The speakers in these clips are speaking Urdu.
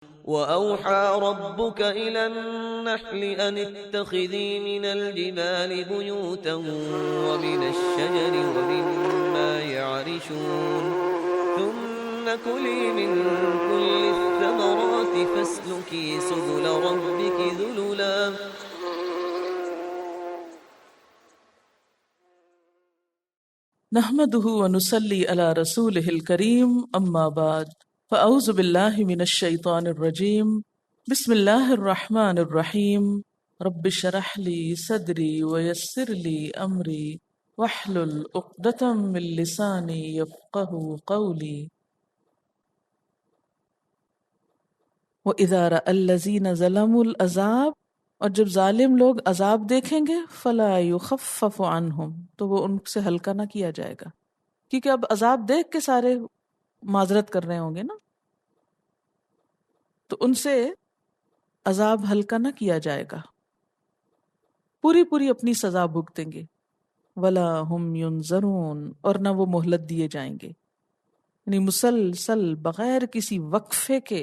وأوحى ربك إلى النحل أن اتخذي من الجبال بيوتا ومن الشجر ومما يعرشون ثم كلي من كل الثمرات فاسلكي سبل ربك ذللا نحمده ونصلي على رسوله الكريم اما بعد فاعوذ بالله من الشيطان الرجيم بسم الله الرحمن الرحيم رب اشرح لي صدري ويسر لي امري واحلل عقدة من لساني يفقهوا قولي واذا راى الذين ظلموا العذاب، اور جب ظالم لوگ عذاب دیکھیں گے فلا یخفف عنہم، تو وہ ان سے ہلکا نہ کیا جائے گا، کیونکہ اب عذاب دیکھ کے سارے معذرت کر رہے ہوں گے نا، تو ان سے عذاب ہلکا نہ کیا جائے گا، پوری پوری اپنی سزا بھگتیں گے، ولا ہم ینظرون، اور نہ وہ مہلت دیے جائیں گے، یعنی مسلسل بغیر کسی وقفے کے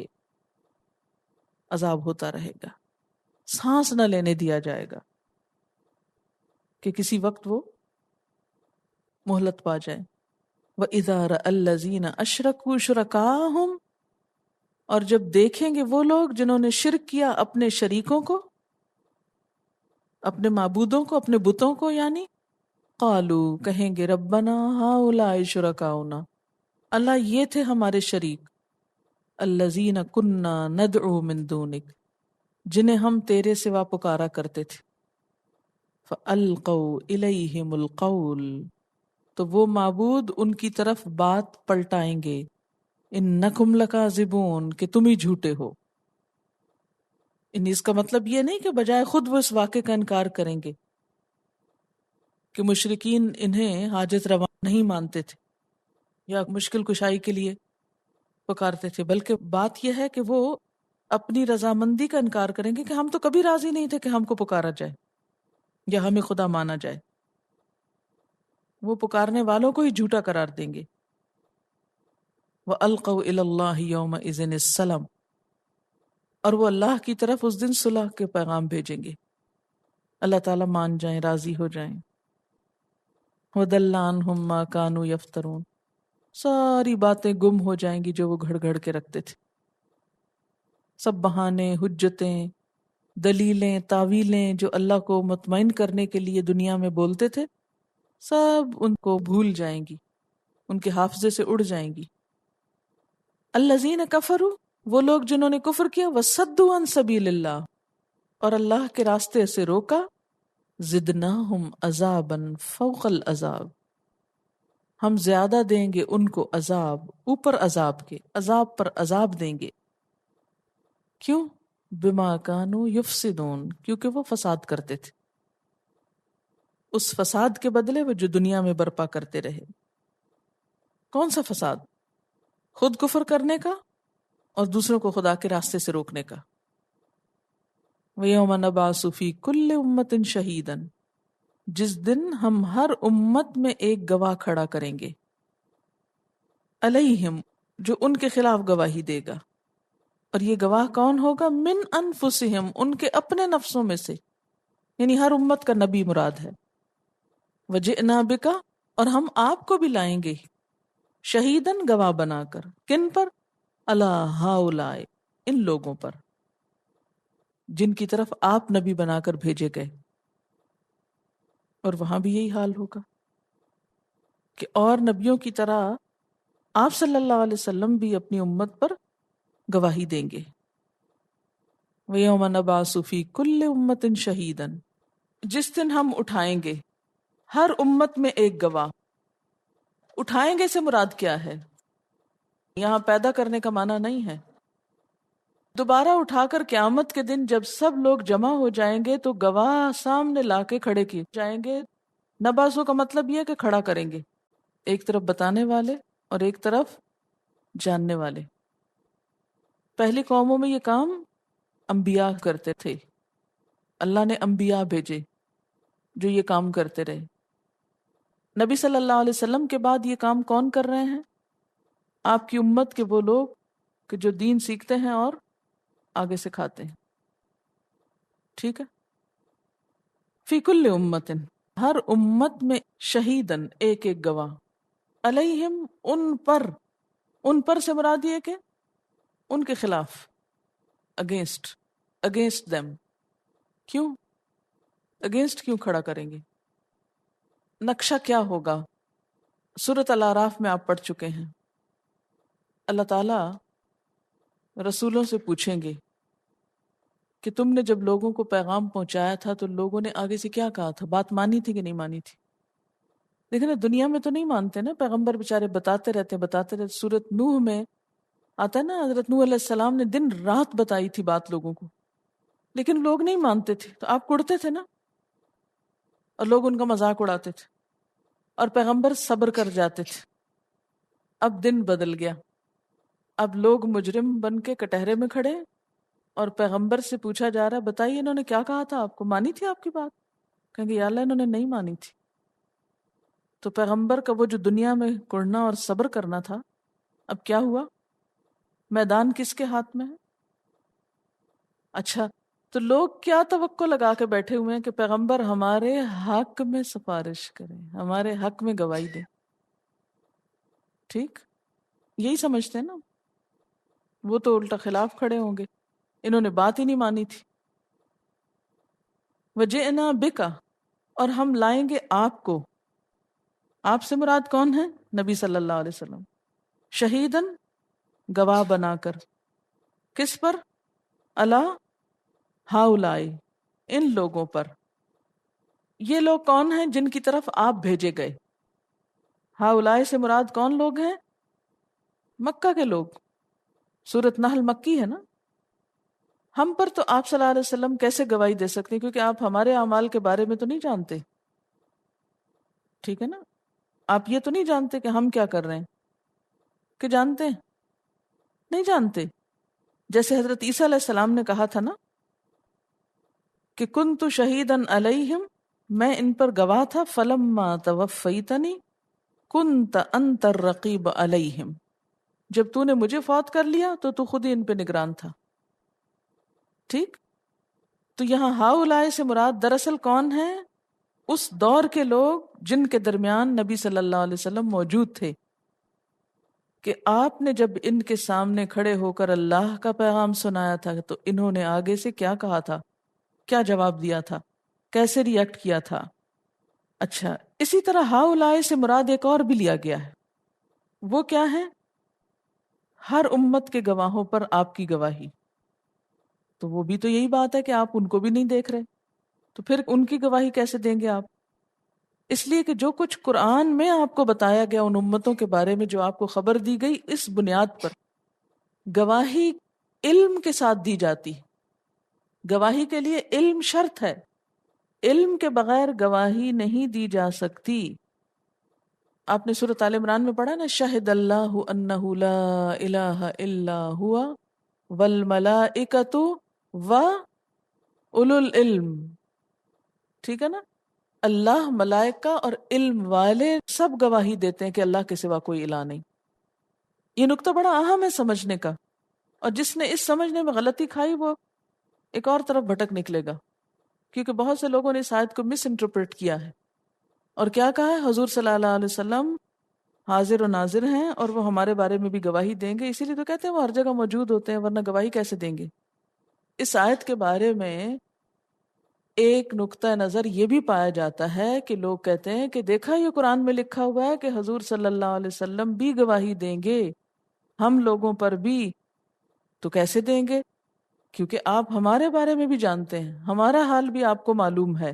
عذاب ہوتا رہے گا، سانس نہ لینے دیا جائے گا کہ کسی وقت وہ مہلت پا جائیں۔ وَإِذَا رَأَى الَّذِينَ أَشْرَكُوا شُرَكَاءَهُمْ، اور جب دیکھیں گے وہ لوگ جنہوں نے شرک کیا اپنے شریکوں کو، اپنے معبودوں کو، اپنے بتوں کو، یعنی قالوا، کہیں گے ربنا هؤلاء شرکاؤنا، اللہ یہ تھے ہمارے شریک، الذین کنا ندعو من دونک، جنہیں ہم تیرے سوا پکارا کرتے تھے، فَأَلْقَوْا إِلَيْهِمُ الْقَوْلِ، تو وہ معبود ان کی طرف بات پلٹائیں گے، اِنَّكُمْ لَكَاذِبُونَ، کہ تم ہی جھوٹے ہو۔ اس کا مطلب یہ نہیں کہ بجائے خود وہ اس واقعے کا انکار کریں گے کہ مشرکین انہیں حاجت روا نہیں مانتے تھے یا مشکل کشائی کے لیے پکارتے تھے، بلکہ بات یہ ہے کہ وہ اپنی رضامندی کا انکار کریں گے کہ ہم تو کبھی راضی نہیں تھے کہ ہم کو پکارا جائے یا ہمیں خدا مانا جائے، وہ پکارنے والوں کو ہی جھوٹا قرار دیں گے۔ وَأَلْقَوْا إِلَى اللَّهِ يَوْمَئِذٍ السَّلَامَ، اور وہ اللہ کی طرف اس دن صلح کے پیغام بھیجیں گے، اللہ تعالیٰ مان جائیں، راضی ہو جائیں۔ وَضَلَّ عَنْهُمْ مَا كَانُوا يَفْتَرُونَ، ساری باتیں گم ہو جائیں گی جو وہ گھڑ گھڑ کے رکھتے تھے، سب بہانے، حجتیں، دلیلیں، تعویلیں جو اللہ کو مطمئن کرنے کے لیے دنیا میں بولتے تھے، سب ان کو بھول جائیں گی، ان کے حافظے سے اڑ جائیں گی۔ الذین کفروا، وہ لوگ جنہوں نے کفر کیا، وصدوا عن سبیل اللہ، اور اللہ کے راستے سے روکا، زدناہم عذابا فوق العذاب، ہم زیادہ دیں گے ان کو عذاب اوپر عذاب کے، عذاب پر عذاب دیں گے۔ کیوں؟ بما کانوا یفسدون، کیونکہ وہ فساد کرتے تھے، اس فساد کے بدلے وہ جو دنیا میں برپا کرتے رہے۔ کون سا فساد؟ خود کفر کرنے کا اور دوسروں کو خدا کے راستے سے روکنے کا۔ وَيَوْمَ نَبْعَثُ فِي كُلِّ أُمَّةٍ شَهِيدًا، جس دن ہم ہر امت میں ایک گواہ کھڑا کریں گے، علیہم، جو ان کے خلاف گواہی دے گا، اور یہ گواہ کون ہوگا؟ من انفسہم، ان کے اپنے نفسوں میں سے، یعنی ہر امت کا نبی مراد ہے۔ وجئنا بک، اور ہم آپ کو بھی لائیں گے، شہیدن، گواہ بنا کر، کن پر؟ الی ہؤلاء، ان لوگوں پر جن کی طرف آپ نبی بنا کر بھیجے گئے۔ اور وہاں بھی یہی حال ہوگا کہ اور نبیوں کی طرح آپ صلی اللہ علیہ وسلم بھی اپنی امت پر گواہی دیں گے۔ وَيَوْمَ نَبْعَثُ فِي كُلِّ أُمَّةٍ شَهِيدًا، جس دن ہم اٹھائیں گے ہر امت میں ایک گواہ۔ اٹھائیں گے سے مراد کیا ہے؟ یہاں پیدا کرنے کا معنی نہیں ہے، دوبارہ اٹھا کر قیامت کے دن جب سب لوگ جمع ہو جائیں گے تو گواہ سامنے لا کے کھڑے کیے جائیں گے۔ نباسو کا مطلب یہ ہے کہ کھڑا کریں گے، ایک طرف بتانے والے اور ایک طرف جاننے والے۔ پہلی قوموں میں یہ کام انبیاء کرتے تھے، اللہ نے انبیاء بھیجے جو یہ کام کرتے رہے۔ نبی صلی اللہ علیہ وسلم کے بعد یہ کام کون کر رہے ہیں؟ آپ کی امت کے وہ لوگ کہ جو دین سیکھتے ہیں اور آگے سے کھاتے ہیں. ٹھیک ہے. فی کل امتن، ہر امت میں شہیدن، ایک ایک گواہ، علیہم، ان پر سے مراد یہ کہ ان کے خلاف، اگینسٹ دیم. کیوں اگینسٹ کیوں کھڑا کریں گے؟ نقشہ کیا ہوگا؟ سورۃ الاعراف میں آپ پڑھ چکے ہیں. اللہ تعالی رسولوں سے پوچھیں گے کہ تم نے جب لوگوں کو پیغام پہنچایا تھا تو لوگوں نے آگے سے کیا کہا تھا؟ بات مانی تھی کہ نہیں مانی تھی؟ لیکن دنیا میں تو نہیں مانتے نا، پیغمبر بیچارے بتاتے رہتے. سورۃ نوح میں آتا ہے نا، حضرت نوح علیہ السلام نے دن رات بتائی تھی بات لوگوں کو، لیکن لوگ نہیں مانتے تھے. تو آپ کڑتے تھے نا، اور لوگ ان کا مذاق اڑاتے تھے، اور پیغمبر صبر کر جاتے تھے. اب دن بدل گیا، اب لوگ مجرم بن کے کٹہرے میں کھڑے، اور پیغمبر سے پوچھا جا رہا ہے بتائیے انہوں نے کیا کہا تھا آپ کو؟ مانی تھی آپ کی بات؟ کہیں گے یا اللہ انہوں نے نہیں مانی تھی. تو پیغمبر کا وہ جو دنیا میں کڑنا اور صبر کرنا تھا، اب کیا ہوا؟ میدان کس کے ہاتھ میں ہے؟ اچھا، تو لوگ کیا توقع لگا کے بیٹھے ہوئے ہیں کہ پیغمبر ہمارے حق میں سفارش کریں، ہمارے حق میں گواہی دیں. ٹھیک، یہی سمجھتے ہیں نا. وہ تو الٹا خلاف کھڑے ہوں گے، انہوں نے بات ہی نہیں مانی تھی. وجئنا بکا، اور ہم لائیں گے آپ کو. آپ سے مراد کون ہے؟ نبی صلی اللہ علیہ وسلم. شہیدن، گواہ بنا کر. کس پر؟ اللہ ہاؤلائی، ان لوگوں پر. یہ لوگ کون ہیں جن کی طرف آپ بھیجے گئے؟ ہاؤلائی سے مراد کون لوگ ہیں؟ مکہ کے لوگ. سورۃ نحل مکی ہے نا. ہم پر تو آپ صلی اللہ علیہ وسلم کیسے گواہی دے سکتے ہیں، کیونکہ آپ ہمارے اعمال کے بارے میں تو نہیں جانتے. ٹھیک ہے نا، آپ یہ تو نہیں جانتے کہ ہم کیا کر رہے ہیں، کہ جانتے ہیں؟ نہیں جانتے. جیسے حضرت عیسیٰ علیہ السلام نے کہا تھا نا کہ کنت شہیدن علیہم، میں ان پر گواہ تھا. فلما توفیتنی کنت انت الرقیب علیہم، جب تو نے مجھے فوت کر لیا تو تو خود ہی ان پہ نگران تھا. ٹھیک. تو یہاں ہاؤلائے سے مراد دراصل کون ہے؟ اس دور کے لوگ جن کے درمیان نبی صلی اللہ علیہ وسلم موجود تھے، کہ آپ نے جب ان کے سامنے کھڑے ہو کر اللہ کا پیغام سنایا تھا تو انہوں نے آگے سے کیا کہا تھا، کیا جواب دیا تھا، کیسے ریئیکٹ کیا تھا. اچھا، اسی طرح ہاؤلائے سے مراد ایک اور بھی لیا گیا ہے. وہ کیا ہے؟ ہر امت کے گواہوں پر آپ کی گواہی. تو وہ بھی تو یہی بات ہے کہ آپ ان کو بھی نہیں دیکھ رہے، تو پھر ان کی گواہی کیسے دیں گے آپ؟ اس لیے کہ جو کچھ قرآن میں آپ کو بتایا گیا ان امتوں کے بارے میں، جو آپ کو خبر دی گئی، اس بنیاد پر گواہی علم کے ساتھ دی جاتی. گواہی کے لیے علم شرط ہے، علم کے بغیر گواہی نہیں دی جا سکتی. آپ نے سورۃ آل عمران میں پڑھا نا، شہد اللہ انہ لا الہ الا ہوا والملائکۃ واولو العلم. ٹھیک ہے نا، اللہ، ملائکہ اور علم والے سب گواہی دیتے ہیں کہ اللہ کے سوا کوئی الہ نہیں. یہ نقطہ بڑا اہم ہے سمجھنے کا، اور جس نے اس سمجھنے میں غلطی کھائی وہ ایک اور طرف بھٹک نکلے گا، کیونکہ بہت سے لوگوں نے اس آیت کو مس انٹرپریٹ کیا ہے. اور کیا کہا ہے؟ حضور صلی اللہ علیہ وسلم حاضر و ناظر ہیں اور وہ ہمارے بارے میں بھی گواہی دیں گے، اسی لیے تو کہتے ہیں وہ ہر جگہ موجود ہوتے ہیں، ورنہ گواہی کیسے دیں گے. اس آیت کے بارے میں ایک نقطہ نظر یہ بھی پایا جاتا ہے کہ لوگ کہتے ہیں کہ دیکھا یہ قرآن میں لکھا ہوا ہے کہ حضور صلی اللہ علیہ وسلم بھی گواہی دیں گے ہم لوگوں پر بھی. تو کیسے دیں گے؟ کیونکہ آپ ہمارے بارے میں بھی جانتے ہیں، ہمارا حال بھی آپ کو معلوم ہے.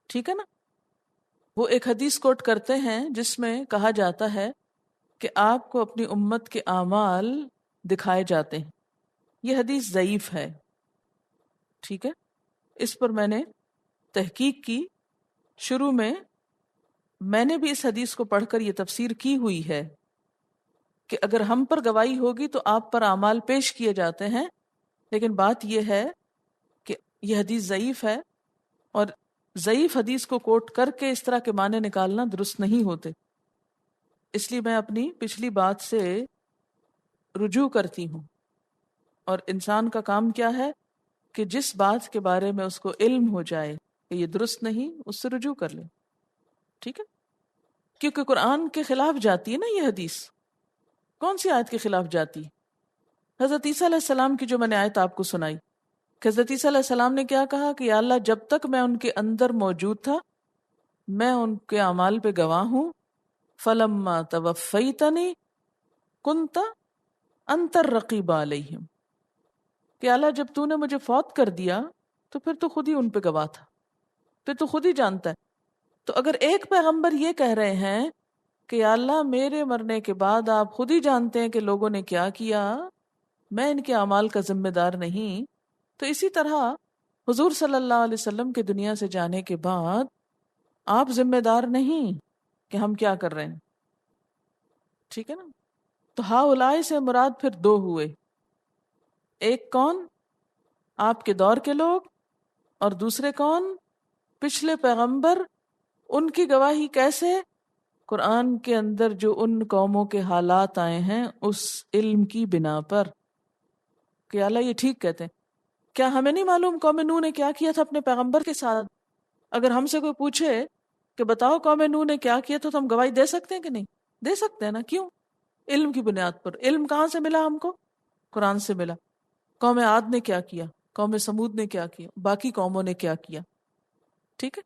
ٹھیک ہے نا. وہ ایک حدیث کوٹ کرتے ہیں جس میں کہا جاتا ہے کہ آپ کو اپنی امت کے اعمال دکھائے جاتے ہیں. یہ حدیث ضعیف ہے. ٹھیک ہے، اس پر میں نے تحقیق کی. شروع میں نے بھی اس حدیث کو پڑھ کر یہ تفسیر کی ہوئی ہے کہ اگر ہم پر گواہی ہوگی تو آپ پر اعمال پیش کیے جاتے ہیں، لیکن بات یہ ہے کہ یہ حدیث ضعیف ہے، اور ضعیف حدیث کو کوٹ کر کے اس طرح کے معنی نکالنا درست نہیں ہوتے. اس لیے میں اپنی پچھلی بات سے رجوع کرتی ہوں اور انسان کا کام کیا ہے کہ جس بات کے بارے میں اس کو علم ہو جائے کہ یہ درست نہیں، اس سے رجوع کر لے. ٹھیک ہے، کیونکہ قرآن کے خلاف جاتی ہے نا یہ حدیث. کون سی آیت کے خلاف جاتی؟ حضرت عیسیٰ علیہ السلام کی جو میں نے آیت آپ کو سنائی کہ حضرت عیسیٰ علیہ السلام نے کیا کہا کہ یا اللہ جب تک میں ان کے اندر موجود تھا میں ان کے اعمال پہ گواہ ہوں. فلما توفیتنی کنت انت الرقیب علیہم، کہ اللہ جب تو نے مجھے فوت کر دیا تو پھر تو خود ہی ان پہ گواہ تھا، پھر تو خود ہی جانتا ہے. تو اگر ایک پیغمبر یہ کہہ رہے ہیں کہ یا اللہ میرے مرنے کے بعد آپ خود ہی جانتے ہیں کہ لوگوں نے کیا کیا، میں ان کے اعمال کا ذمہ دار نہیں، تو اسی طرح حضور صلی اللہ علیہ وسلم کے دنیا سے جانے کے بعد آپ ذمہ دار نہیں کہ ہم کیا کر رہے ہیں. ٹھیک ہے نا. تو ہؤلاء سے مراد پھر دو ہوئے، ایک کون؟ آپ کے دور کے لوگ، اور دوسرے کون؟ پچھلے پیغمبر. ان کی گواہی کیسے؟ قرآن کے اندر جو ان قوموں کے حالات آئے ہیں اس علم کی بنا پر کہ اللہ یہ ٹھیک کہتے ہیں. کیا ہمیں نہیں معلوم قوم نوح نے کیا کیا تھا اپنے پیغمبر کے ساتھ؟ اگر ہم سے کوئی پوچھے کہ بتاؤ قوم نوح نے کیا کیا تو ہم گواہی دے سکتے ہیں کہ نہیں؟ دے سکتے ہیں نا. کیوں؟ علم کی بنیاد پر. علم کہاں سے ملا ہم کو؟ قرآن سے ملا. قوم عاد نے کیا کیا، قوم سمود نے کیا کیا، باقی قوموں نے کیا کیا. ٹھیک ہے.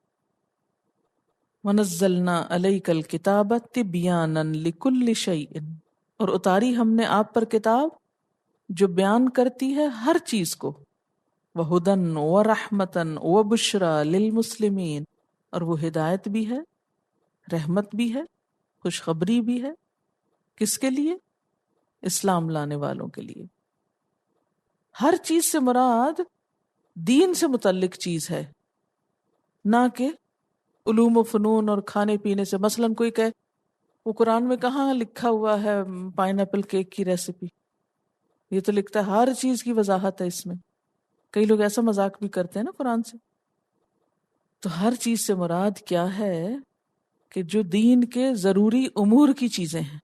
وَنَزَّلْنَا عَلَيْكَ الْكِتَابَ تِبْيَانًا لِكُلِّ شَيْءٍ، اور اتاری ہم نے آپ پر کتاب جو بیان کرتی ہے ہر چیز کو. وَهُدًى وَرَحْمَةً وَبُشْرَى لِلْمُسْلِمِينَ، اور وہ ہدایت بھی ہے، رحمت بھی ہے، خوشخبری بھی ہے. کس کے لیے؟ اسلام لانے والوں کے لیے. ہر چیز سے مراد دین سے متعلق چیز ہے، نہ کہ علوم و فنون اور کھانے پینے سے. مثلا کوئی کہے وہ قرآن میں کہاں لکھا ہوا ہے پائن ایپل کیک کی ریسیپی؟ یہ تو لکھتا ہے ہر چیز کی وضاحت ہے اس میں. کئی لوگ ایسا مذاق بھی کرتے ہیں نا قرآن سے. تو ہر چیز سے مراد کیا ہے کہ جو دین کے ضروری امور کی چیزیں ہیں،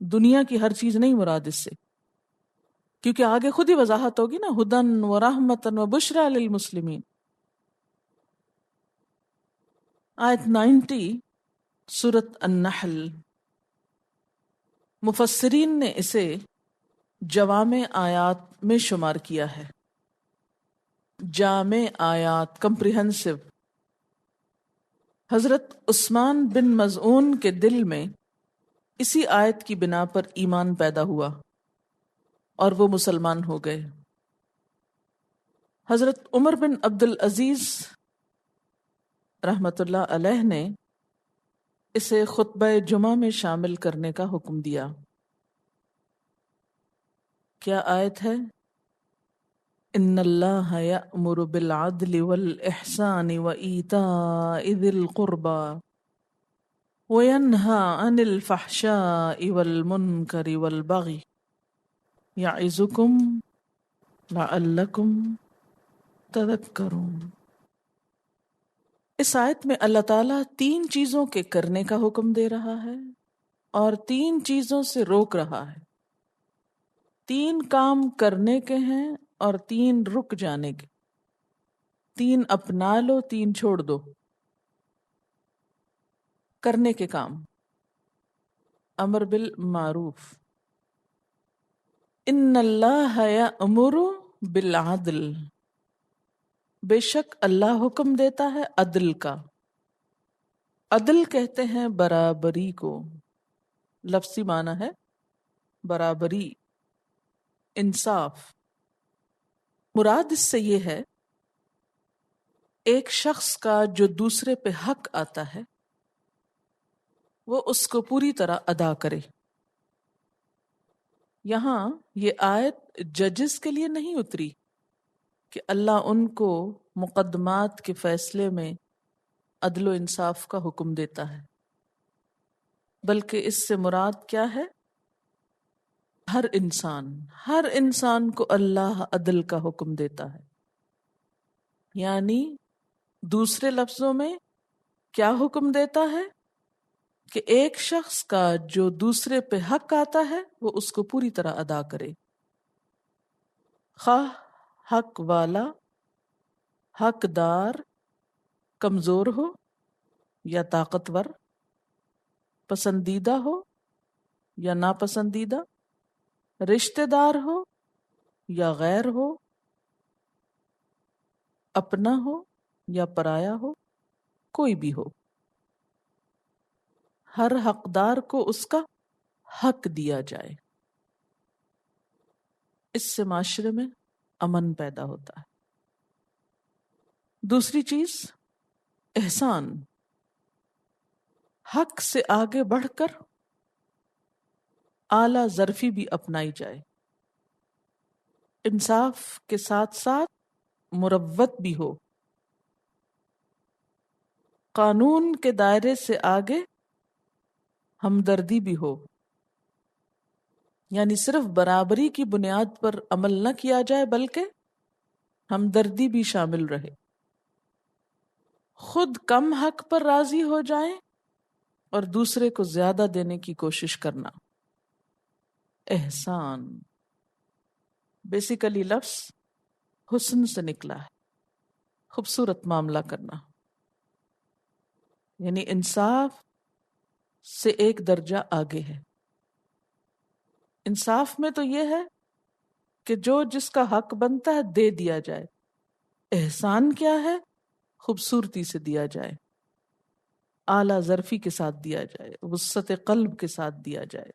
دنیا کی ہر چیز نہیں مراد اس سے، کیونکہ آگے خود ہی وضاحت ہوگی نا. ہدن و رحمتن و بشرا للمسلمین. آیت 90 سورۃ النحل. مفسرین نے اسے جوامع آیات میں شمار کیا ہے. جامع آیات، کمپریہنسو. حضرت عثمان بن مظعون کے دل میں اسی آیت کی بنا پر ایمان پیدا ہوا اور وہ مسلمان ہو گئے. حضرت عمر بن عبد العزیز رحمت اللہ علیہ نے اسے خطبہ جمعہ میں شامل کرنے کا حکم دیا. کیا آیت ہے؟ ان اللہ یأمر بالعدل والاحسان وایتاء ذی القربى وینہی عن الفحشاء والمنکر والبغی یعظکم لعلکم تذکرون. اس آیت میں اللہ تعالیٰ 3 چیزوں کے کرنے کا حکم دے رہا ہے اور 3 چیزوں سے روک رہا ہے. 3 کام کرنے کے ہیں اور 3 رک جانے کے. 3 اپنا لو، 3 چھوڑ دو. کرنے کے کام: امر بالمعروف. ان اللہ یأمر بالعدل، بے شک اللہ حکم دیتا ہے عدل کا. عدل کہتے ہیں برابری کو. لفظی معنی ہے برابری، انصاف. مراد اس سے یہ ہے ایک شخص کا جو دوسرے پہ حق آتا ہے وہ اس کو پوری طرح ادا کرے. یہاں یہ آیت ججز کے لیے نہیں اتری کہ اللہ ان کو مقدمات کے فیصلے میں عدل و انصاف کا حکم دیتا ہے، بلکہ اس سے مراد کیا ہے؟ ہر انسان کو اللہ عدل کا حکم دیتا ہے. یعنی دوسرے لفظوں میں کیا حکم دیتا ہے کہ ایک شخص کا جو دوسرے پہ حق آتا ہے وہ اس کو پوری طرح ادا کرے. خواہ حق والا حقدار کمزور ہو یا طاقتور، پسندیدہ ہو یا ناپسندیدہ، رشتہ دار ہو یا غیر ہو، اپنا ہو یا پرایا ہو، کوئی بھی ہو، ہر حقدار کو اس کا حق دیا جائے۔ اس سے معاشرے میں امن پیدا ہوتا ہے۔ دوسری چیز احسان، حق سے آگے بڑھ کر اعلیٰ ظرفی بھی اپنائی جائے، انصاف کے ساتھ ساتھ مروت بھی ہو، قانون کے دائرے سے آگے ہمدردی بھی ہو، یعنی صرف برابری کی بنیاد پر عمل نہ کیا جائے بلکہ ہمدردی بھی شامل رہے، خود کم حق پر راضی ہو جائیں اور دوسرے کو زیادہ دینے کی کوشش کرنا۔ احسان بیسیکلی لفظ حسن سے نکلا ہے، خوبصورت معاملہ کرنا، یعنی انصاف سے ایک درجہ آگے ہے۔ انصاف میں تو یہ ہے کہ جو جس کا حق بنتا ہے دے دیا جائے، احسان کیا ہے؟ خوبصورتی سے دیا جائے، اعلیٰ ظرفی کے ساتھ دیا جائے، وسعت قلب کے ساتھ دیا جائے۔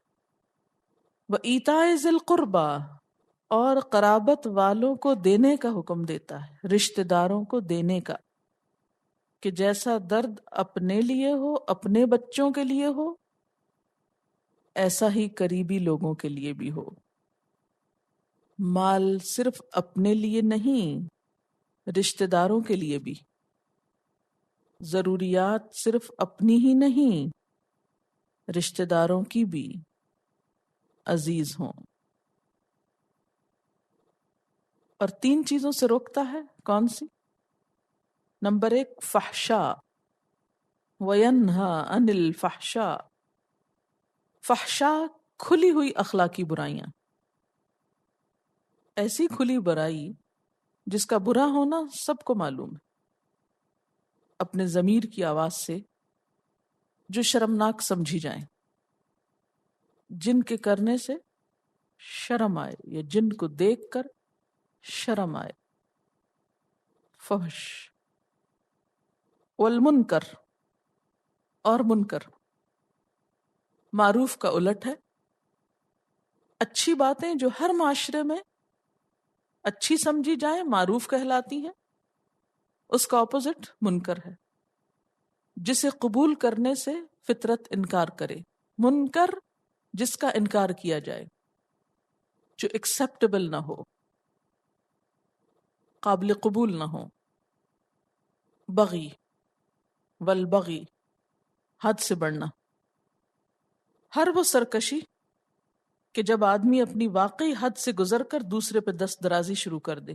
وَإِيتَاءِ ذِي الْقُرْبَى، اور قرابت والوں کو دینے کا حکم دیتا ہے، رشتہ داروں کو دینے کا، کہ جیسا درد اپنے لیے ہو، اپنے بچوں کے لیے ہو، ایسا ہی قریبی لوگوں کے لیے بھی ہو۔ مال صرف اپنے لیے نہیں، رشتہ داروں کے لیے بھی۔ ضروریات صرف اپنی ہی نہیں، رشتہ داروں کی بھی عزیز ہوں۔ اور 3 چیزوں سے روکتا ہے، کون سی؟ نمبر 1 فحشاء، وَيَنْهَا عَنِ الْفَحْشَاء، فحشاء کھلی ہوئی اخلاقی برائیاں، ایسی کھلی برائی جس کا برا ہونا سب کو معلوم ہے، اپنے ضمیر کی آواز سے، جو شرمناک سمجھی جائیں، جن کے کرنے سے شرم آئے یا جن کو دیکھ کر شرم آئے، فحش۔ والمنکر، اور منکر معروف کا الٹ ہے، اچھی باتیں جو ہر معاشرے میں اچھی سمجھی جائیں معروف کہلاتی ہیں، اس کا اپوزٹ منکر ہے، جسے قبول کرنے سے فطرت انکار کرے۔ منکر جس کا انکار کیا جائے، جو ایکسیپٹیبل نہ ہو، قابل قبول نہ ہو۔ بغی، والبغی حد سے بڑھنا، ہر وہ سرکشی کہ جب آدمی اپنی واقعی حد سے گزر کر دوسرے پہ دست درازی شروع کر دے،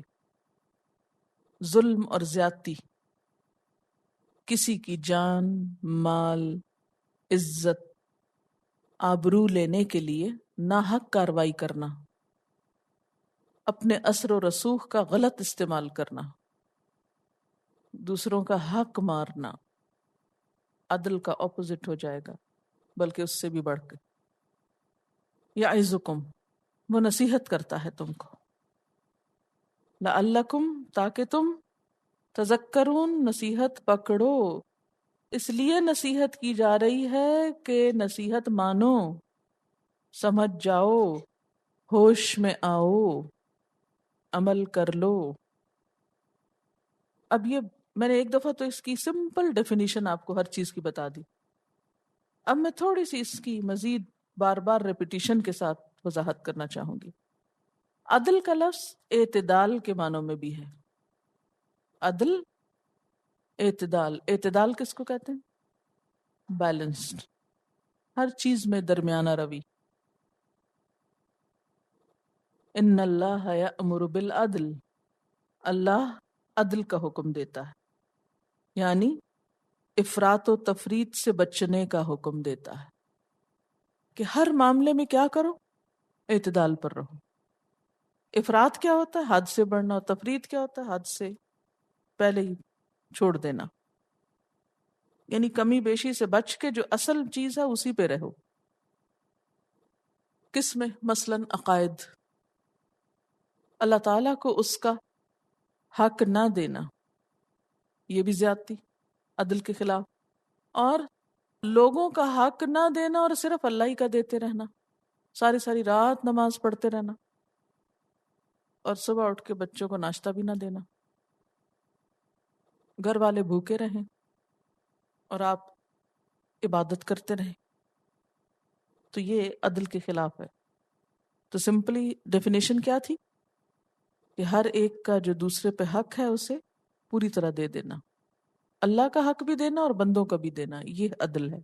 ظلم اور زیادتی، کسی کی جان، مال، عزت، آبرو لینے کے لیے ناحق کاروائی کرنا، اپنے اثر و رسوخ کا غلط استعمال کرنا، دوسروں کا حق مارنا، عدل کا اپوزٹ ہو جائے گا، بلکہ اس سے بھی بڑھ کے۔ یعظکم، وہ نصیحت کرتا ہے تم کو، لعلکم، تاکہ تم تذکرون، نصیحت پکڑو، اس لیے نصیحت کی جا رہی ہے کہ نصیحت مانو، سمجھ جاؤ، ہوش میں آؤ، عمل کر لو۔ اب یہ میں نے ایک دفعہ تو اس کی سمپل ڈیفینیشن آپ کو ہر چیز کی بتا دی، اب میں تھوڑی سی اس کی مزید بار بار ریپیٹیشن کے ساتھ وضاحت کرنا چاہوں گی۔ عدل کا لفظ اعتدال کے معنوں میں بھی ہے، عدل، اعتدال، اعتدال کس کو کہتے ہیں؟ بیلنسڈ، ہر چیز میں درمیانہ روی۔ ان اللہ یأمر بالعدل، اللہ عدل کا حکم دیتا ہے، یعنی افراط و تفریط سے بچنے کا حکم دیتا ہے، کہ ہر معاملے میں کیا کرو؟ اعتدال پر رہو۔ افراط کیا ہوتا ہے؟ حد سے بڑھنا. اور تفریط کیا ہوتا ہے؟ حد سے پہلے ہی چھوڑ دینا. یعنی کمی بیشی سے بچ کے جو اصل چیز ہے اسی پہ رہو. کس میں؟ مثلاً عقائد. اللہ تعالیٰ کو اس کا حق نہ دینا، یہ بھی زیادتی، عدل کے خلاف. اور لوگوں کا حق نہ دینا اور صرف اللہ ہی کا دیتے رہنا، ساری ساری رات نماز پڑھتے رہنا اور صبح اٹھ کے بچوں کو ناشتہ بھی نہ دینا، گھر والے بھوکے رہیں اور آپ عبادت کرتے رہیں، تو یہ عدل کے خلاف ہے. تو سمپلی ڈیفینیشن کیا تھی کہ ہر ایک کا جو دوسرے پہ حق ہے اسے پوری طرح دے دینا، اللہ کا حق بھی دینا اور بندوں کا بھی دینا، یہ عدل ہے.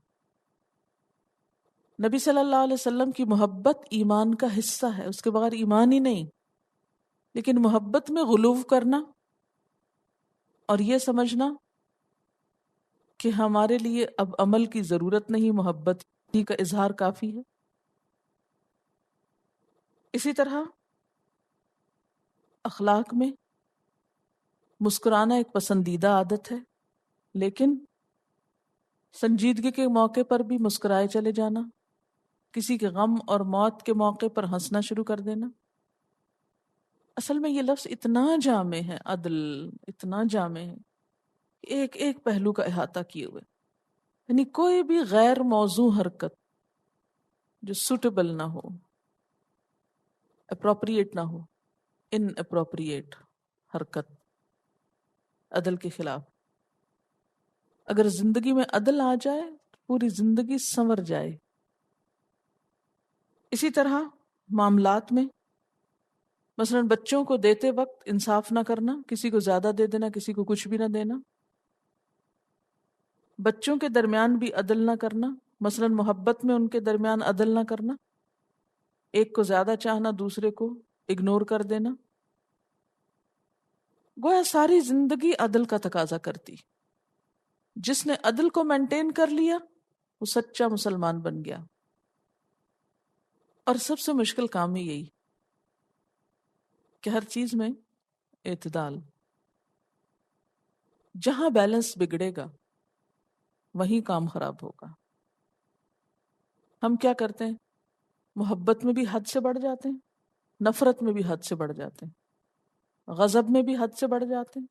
نبی صلی اللہ علیہ وسلم کی محبت ایمان کا حصہ ہے، اس کے بغیر ایمان ہی نہیں. لیکن محبت میں غلو کرنا اور یہ سمجھنا کہ ہمارے لیے اب عمل کی ضرورت نہیں، محبت ہی کا اظہار کافی ہے. اسی طرح اخلاق میں مسکرانا ایک پسندیدہ عادت ہے، لیکن سنجیدگی کے موقع پر بھی مسکرائے چلے جانا، کسی کے غم اور موت کے موقع پر ہنسنا شروع کر دینا. اصل میں یہ لفظ اتنا جامع ہے، عدل اتنا جامع ہے، ایک ایک پہلو کا احاطہ کیے ہوئے. یعنی کوئی بھی غیر موزوں حرکت جو سوٹیبل نہ ہو، اپروپریٹ نہ ہو، ان اپروپریٹ حرکت عدل کے خلاف. اگر زندگی میں عدل آ جائے پوری زندگی سنور جائے. اسی طرح معاملات میں مثلا بچوں کو دیتے وقت انصاف نہ کرنا، کسی کو زیادہ دے دینا، کسی کو کچھ بھی نہ دینا. بچوں کے درمیان بھی عدل نہ کرنا، مثلا محبت میں ان کے درمیان عدل نہ کرنا، ایک کو زیادہ چاہنا دوسرے کو اگنور کر دینا. گویا ساری زندگی عدل کا تقاضا کرتی. جس نے عدل کو مینٹین کر لیا وہ سچا مسلمان بن گیا. اور سب سے مشکل کام ہی یہی کہ ہر چیز میں اعتدال. جہاں بیلنس بگڑے گا وہیں کام خراب ہوگا. ہم کیا کرتے ہیں؟ محبت میں بھی حد سے بڑھ جاتے ہیں، نفرت میں بھی حد سے بڑھ جاتے ہیں، غضب میں بھی حد سے بڑھ جاتے ہیں،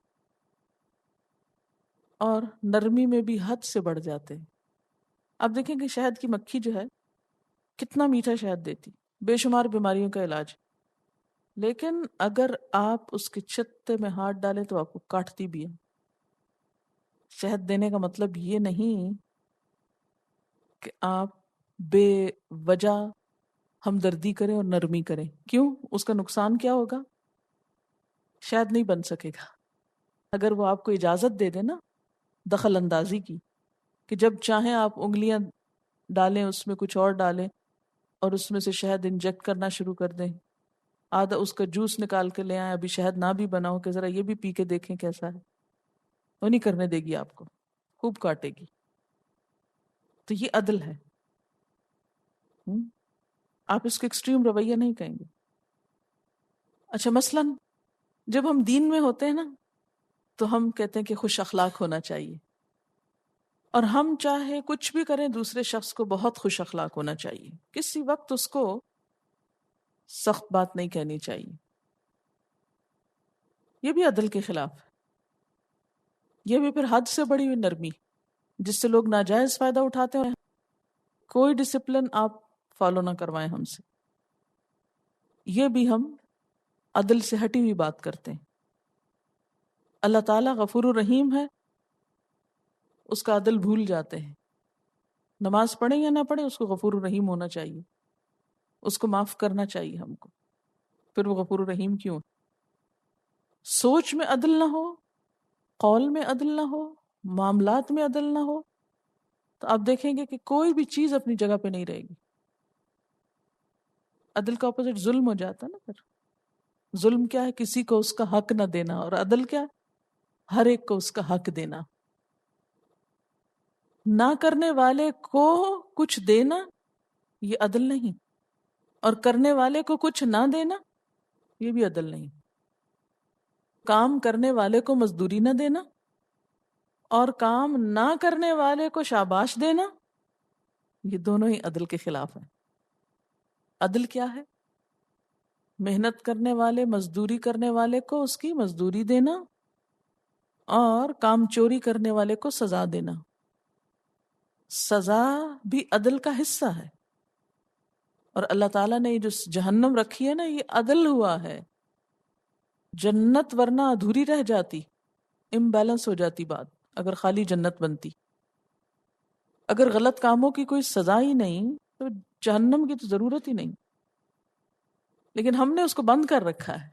اور نرمی میں بھی حد سے بڑھ جاتے ہیں. اب دیکھیں کہ شہد کی مکھی جو ہے کتنا میٹھا شہد دیتی، بے شمار بیماریوں کا علاج، لیکن اگر آپ اس کے چھتے میں ہاتھ ڈالیں تو آپ کو کاٹتی بھی ہے. شہد دینے کا مطلب یہ نہیں کہ آپ بے وجہ ہمدردی کریں اور نرمی کریں. کیوں؟ اس کا نقصان کیا ہوگا؟ شاید نہیں بن سکے گا. اگر وہ آپ کو اجازت دے دے نا دخل اندازی کی، کہ جب چاہیں آپ انگلیاں ڈالیں اس میں کچھ اور ڈالیں اور اس میں سے شہد انجیکٹ کرنا شروع کر دیں، آدھا اس کا جوس نکال کے لے آئیں، ابھی شہد نہ بھی بناؤ کہ ذرا یہ بھی پی کے دیکھیں کیسا ہے، وہ نہیں کرنے دے گی، آپ کو خوب کاٹے گی. تو یہ عدل ہے. آپ اس کو ایکسٹریم رویہ نہیں کہیں گے. اچھا مثلاً جب ہم دین میں ہوتے ہیں نا تو ہم کہتے ہیں کہ خوش اخلاق ہونا چاہیے، اور ہم چاہے کچھ بھی کریں دوسرے شخص کو بہت خوش اخلاق ہونا چاہیے، کسی وقت اس کو سخت بات نہیں کہنی چاہیے. یہ بھی عدل کے خلاف ہے. یہ بھی پھر حد سے بڑی ہوئی نرمی جس سے لوگ ناجائز فائدہ اٹھاتے ہیں. کوئی ڈسپلن آپ فالو نہ کروائیں ہم سے، یہ بھی ہم عدل سے ہٹی ہوئی بات کرتے ہیں. اللہ تعالیٰ غفور الرحیم ہے، اس کا عدل بھول جاتے ہیں. نماز پڑھیں یا نہ پڑھیں اس کو غفور الرحیم ہونا چاہیے، اس کو معاف کرنا چاہیے ہم کو. پھر وہ غفور الرحیم کیوں؟ سوچ میں عدل نہ ہو، قول میں عدل نہ ہو، معاملات میں عدل نہ ہو، تو آپ دیکھیں گے کہ کوئی بھی چیز اپنی جگہ پہ نہیں رہے گی. عدل کا اپوزٹ ظلم ہو جاتا ہے نا. پھر ظلم کیا ہے؟ کسی کو اس کا حق نہ دینا. اور عدل کیا؟ ہر ایک کو اس کا حق دینا. نہ کرنے والے کو کچھ دینا یہ عدل نہیں، اور کرنے والے کو کچھ نہ دینا یہ بھی عدل نہیں. کام کرنے والے کو مزدوری نہ دینا اور کام نہ کرنے والے کو شاباش دینا، یہ دونوں ہی عدل کے خلاف ہیں. عدل کیا ہے؟ محنت کرنے والے، مزدوری کرنے والے کو اس کی مزدوری دینا اور کام چوری کرنے والے کو سزا دینا. سزا بھی عدل کا حصہ ہے. اور اللہ تعالیٰ نے جو جہنم رکھی ہے نا، یہ عدل ہوا ہے. جنت ورنہ ادھوری رہ جاتی، امبیلنس ہو جاتی بات اگر خالی جنت بنتی. اگر غلط کاموں کی کوئی سزا ہی نہیں تو جہنم کی تو ضرورت ہی نہیں. لیکن ہم نے اس کو بند کر رکھا ہے.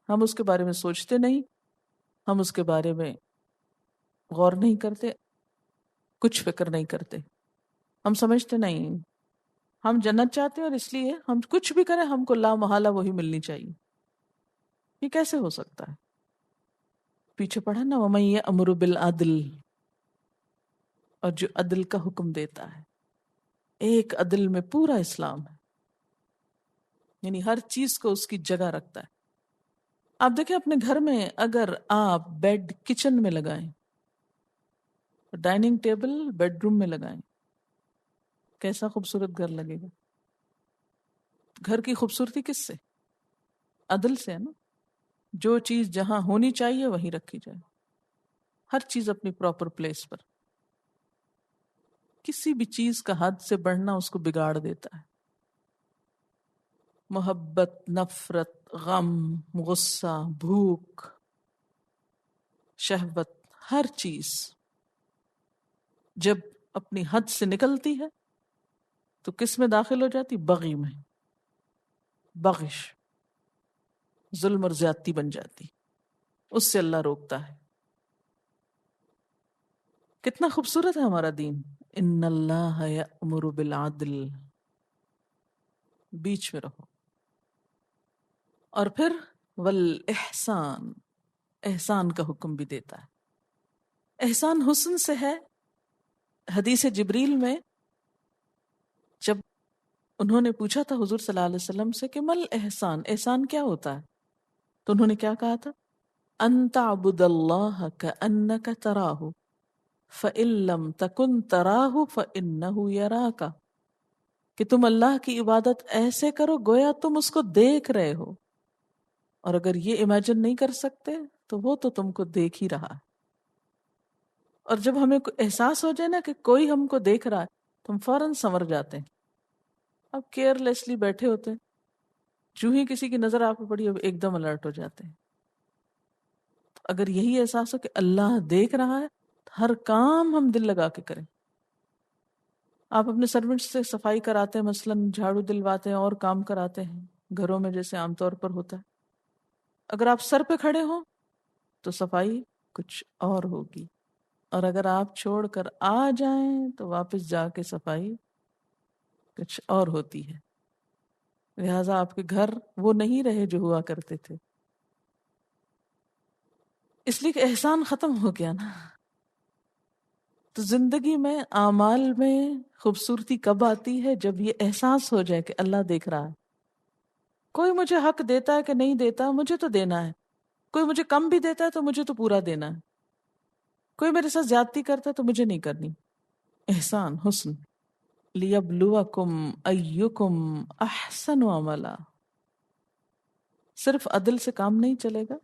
ہم اس کے بارے میں سوچتے نہیں، ہم اس کے بارے میں غور نہیں کرتے، کچھ فکر نہیں کرتے. ہم سمجھتے نہیں، ہم جنت چاہتے ہیں اور اس لیے ہم کچھ بھی کریں ہم کو لا محالہ وہی ملنی چاہیے. یہ کیسے ہو سکتا ہے؟ پیچھے پڑھا نا وَمَن یَأْمُرُ بِالْعَدْلِ، اور جو عدل کا حکم دیتا ہے. ایک عدل میں پورا اسلام ہے، یعنی ہر چیز کو اس کی جگہ رکھتا ہے. آپ دیکھیں اپنے گھر میں اگر آپ بیڈ کچن میں لگائیں، ڈائننگ ٹیبل بیڈ روم میں لگائیں، کیسا خوبصورت گھر لگے گا. گھر کی خوبصورتی کس سے؟ عدل سے ہے نا. جو چیز جہاں ہونی چاہیے وہیں رکھی جائے، ہر چیز اپنی پراپر پلیس پر. کسی بھی چیز کا حد سے بڑھنا اس کو بگاڑ دیتا ہے. محبت، نفرت، غم، غصہ، بھوک، شہوت، ہر چیز جب اپنی حد سے نکلتی ہے تو کس میں داخل ہو جاتی؟ بغی میں. بغش، ظلم اور زیادتی بن جاتی. اس سے اللہ روکتا ہے. کتنا خوبصورت ہے ہمارا دین. ان اللہ یأمر بالعدل، بیچ میں رہو. اور پھر والاحسان، احسان کا حکم بھی دیتا ہے. احسان حسن سے ہے. حدیث جبریل میں جب انہوں نے پوچھا تھا حضور صلی اللہ علیہ وسلم سے کہ مل احسان، احسان کیا ہوتا ہے، تو انہوں نے کیا کہا تھا؟ ان تعبد اللہ کأنک تراہ فإن لم تکن تراہ فإنہ یراک، کہ تم اللہ کی عبادت ایسے کرو گویا تم اس کو دیکھ رہے ہو، اور اگر یہ امیجن نہیں کر سکتے تو وہ تو تم کو دیکھ ہی رہا ہے. اور جب ہمیں احساس ہو جائے نا کہ کوئی ہم کو دیکھ رہا ہے تو ہم فوراً سنور جاتے ہیں. اب کیئر لیسلی بیٹھے ہوتے ہیں، جو ہی کسی کی نظر آپ کو پڑی اب ایک دم الرٹ ہو جاتے ہیں. اگر یہی احساس ہو کہ اللہ دیکھ رہا ہے تو ہر کام ہم دل لگا کے کریں. آپ اپنے سرونٹ سے صفائی کراتے ہیں، مثلاً جھاڑو دلواتے ہیں اور کام کراتے ہیں گھروں میں جیسے عام طور پر ہوتا ہے. اگر آپ سر پہ کھڑے ہوں تو صفائی کچھ اور ہوگی، اور اگر آپ چھوڑ کر آ جائیں تو واپس جا کے صفائی کچھ اور ہوتی ہے. لہٰذا آپ کے گھر وہ نہیں رہے جو ہوا کرتے تھے، اس لیے کہ احسان ختم ہو گیا نا. تو زندگی میں اعمال میں خوبصورتی کب آتی ہے؟ جب یہ احساس ہو جائے کہ اللہ دیکھ رہا ہے. کوئی مجھے حق دیتا ہے کہ نہیں دیتا، مجھے تو دینا ہے. کوئی مجھے کم بھی دیتا ہے تو مجھے تو پورا دینا ہے. کوئی میرے ساتھ زیادتی کرتا ہے تو مجھے نہیں کرنی. احسان، حسن. لیبلوکم ایکم احسن عملا. صرف عدل سے کام نہیں چلے گا.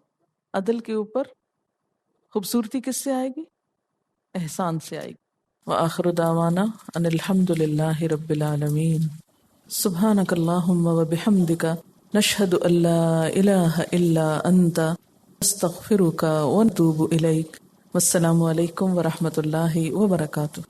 عدل کے اوپر خوبصورتی کس سے آئے گی؟ احسان سے آئے گی. وآخر دعوانا ان الحمد للہ رب العالمین. سبحانک اللہم وبحمدک نشہد ان لا الہ الا انت نستغفرک ونتوب الیک. والسلام علیکم ورحمۃ اللہ وبرکاتہ.